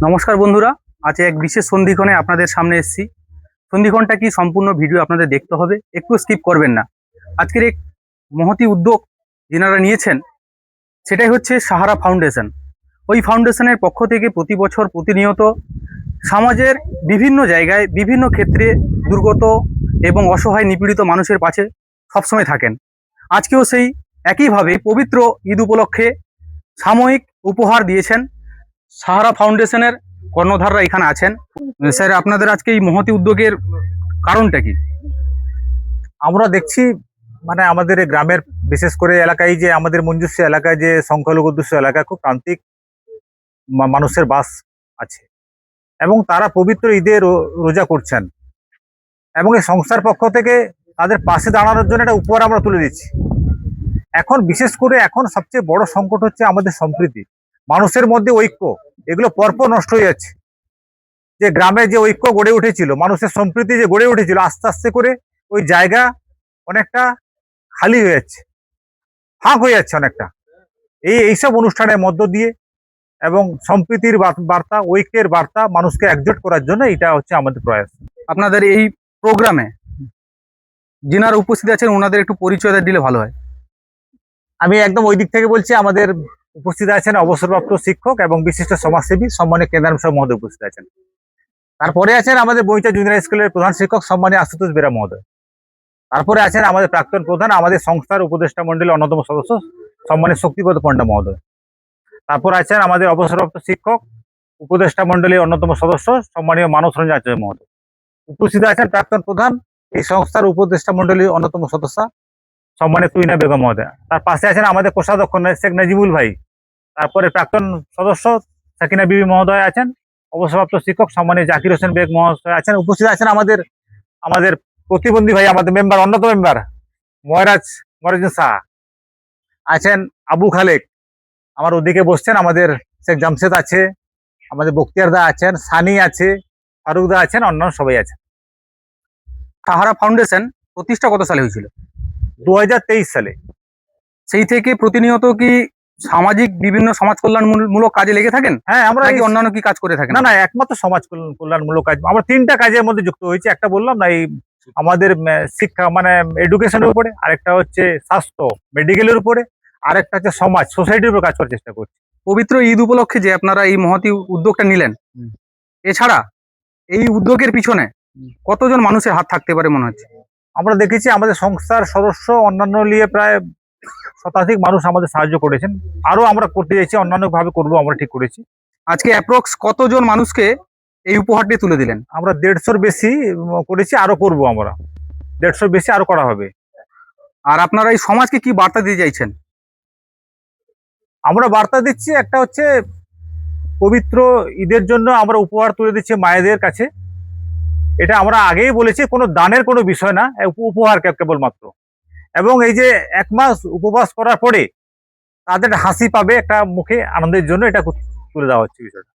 নমস্কার বন্ধুরা, আজ এক বিশেষ সন্ধিক্ষণে আপনাদের সামনে এসেছি। সন্ধিক্ষণটা কি সম্পূর্ণ ভিডিও আপনাদের দেখতে হবে, একটু স্কিপ করবেন না। আজকের এক মহতি উদ্যোগ যেনারা নিয়েছেন সেটাই হচ্ছে সাহারা ফাউন্ডেশন। ওই ফাউন্ডেশনের পক্ষ থেকে প্রতি বছর প্রতিনিয়ত সমাজের বিভিন্ন জায়গায় বিভিন্ন ক্ষেত্রে দুর্গত এবং অসহায় নিপীড়িত মানুষের পাশে সবসময় থাকেন। আজকেও সেই একইভাবে পবিত্র ঈদ উপলক্ষে সাময়িক উপহার দিয়েছেন। সাহারা ফাউন্ডেশনের কর্ণধাররা এখানে আছেন। স্যার, আপনাদের আজকে এই মহতি উদ্যোগের কারণটা কি? আমরা দেখছি আমাদের এই গ্রামের বিশেষ করে এলাকায় যে আমাদের মঞ্জুশ্রী এলাকায় যে সংখ্যালঘু অধ্যুষিত এলাকায় খুব প্রান্তিক মানুষের বাস আছে এবং তারা পবিত্র ঈদে রোজা করছেন এবং এই সংস্থার পক্ষ থেকে তাদের পাশে দাঁড়ানোর জন্য একটা উপহার আমরা তুলে দিচ্ছি। এখন বিশেষ করে এখন সবচেয়ে বড় সংকট হচ্ছে আমাদের সম্প্রীতি, মানুষের মধ্যে ঐক্য, এগুলো পরপর নষ্ট হয়ে যাচ্ছে। যে গ্রামে যে ঐক্য গড়ে উঠেছিল, মানুষের সম্প্রীতি যে গড়ে উঠেছিল, আস্তে আস্তে করে ওই জায়গা অনেকটা খালি হয়ে যাচ্ছে, ফাঁক হয়ে যাচ্ছে অনেকটা। এইসব অনুষ্ঠানের মধ্য দিয়ে এবং সম্প্রীতির বার্তা, ঐক্যের বার্তা মানুষকে একজোট করার জন্য এটা হচ্ছে আমাদের প্রয়াস। আপনাদের এই প্রোগ্রামে যিনারা উপস্থিত আছেন ওনাদের একটু পরিচয়টা দিলে ভালো হয়। আমি একদম ওই দিক থেকে বলছি, আমাদের উপস্থিত আছেন অবসরপ্রাপ্ত শিক্ষক এবং বিশিষ্ট সমাজসেবী সম্মানীয় কেন্দ্রাম সাহেব মহোদয় উপস্থিত আছেন। তারপরে আছেন আমাদের বইচা জুনিয়র স্কুলের প্রধান শিক্ষক সম্মানীয় আশুতোষ বেরা মহোদয়। তারপরে আছেন আমাদের প্রাক্তন প্রধান, আমাদের সংস্থার উপদেষ্টা মন্ডলীর অন্যতম সদস্য সম্মানীয় শক্তিপদ পণ্ডা মহোদয়। তারপর আছেন আমাদের অবসরপ্রাপ্ত শিক্ষক উপদেষ্টা মন্ডলীর অন্যতম সদস্য সম্মানীয় মানস রঞ্জন আচার্য মহোদয়। উপস্থিত আছেন প্রাক্তন প্রধান, এই সংস্থার উপদেষ্টা মন্ডলীর অন্যতম সদস্য সম্মানীয় তুইনা বেগম মহোদয়। তার পাশে আছেন আমাদের কোষাধ্যক্ষ শেখ নাজিমুল ভাই। তারপরে প্রাক্তন সদস্য সাকিনা বিবি মহোদয় আছেন, অবসরপ্রাপ্ত শিক্ষক সম্মানীয় জাকির হোসেন বেগ মহোদয় আছেন। উপস্থিত আছেন আমাদের আমাদের প্রতিবন্ধী ভাই, আমাদের মেম্বার, অন্যতম মেম্বার ময়রাজুদ্দিন শাহ আছেন, আবু খালেক আমার ওদিকে বসছেন, আমাদের শেখ জামশেদ আছে, আমাদের বক্তিয়ার দা আছেন, সানি আছে, ফারুক দা আছেন, অন্যান্য সবাই আছেন। সাহারা ফাউন্ডেশন প্রতিষ্ঠা কত সালে হয়েছিল? 2023 সালে। সেই থেকে প্রতিনিয়ত কি সামাজিক বিভিন্ন সমাজ কল্যাণমূলক কাজে লেগে থাকেন? হ্যাঁ, আমরা নাকি অন্যান্য কি কাজ করে থাকেন? না, একমাত্র সমাজ কল্যাণমূলক কাজ। আমরা 3টা কাজের মধ্যে যুক্ত হয়েছি। একটা বললাম না, এই আমাদের শিক্ষা এডুকেশনের উপরে, আরেকটা হচ্ছে স্বাস্থ্য মেডিকেলের উপরে, আরেকটা হচ্ছে সমাজ সোসাইটির উপর কাজ করার চেষ্টা করছি। পবিত্র ঈদ উপলক্ষে যে আপনারা এই মহতি উদ্যোগটা নিলেন, এছাড়া এই উদ্যোগের পিছনে কতজন মানুষের হাত থাকতে পারে মনে হচ্ছে? আমরা দেখেছি আমাদের সংস্থার সদস্য অন্যান্য নিয়ে প্রায় শতাধিক মানুষ আমাদের সাহায্য করেছেন। আরো আমরা করতে চাইছি, অন্যান্য ভাবে করবো আমরা ঠিক করেছি। আজকে অ্যাপ্রক্স কতজন মানুষকে এই উপহারটি তুলে দিলেন? আমরা 150-র বেশি করেছি, আরো করব আমরা 150-র বেশি আরো করা হবে। আর আপনারা এই সমাজকে কি বার্তা দিতে চাইছেন? আমরা বার্তা দিচ্ছি, একটা হচ্ছে পবিত্র ঈদের জন্য আমরা উপহার তুলে দিচ্ছি মায়েদের কাছে। এটা আমরা আগেই বলেছি, কোনো দানের কোনো বিষয় না, উপহার কেবলমাত্র। এবং এই যে 1 মাস উপবাস করার পরে তাদের হাসি পাবে একটা মুখে, আনন্দের জন্য এটা তুলে দেওয়া হচ্ছে বিষয়টা।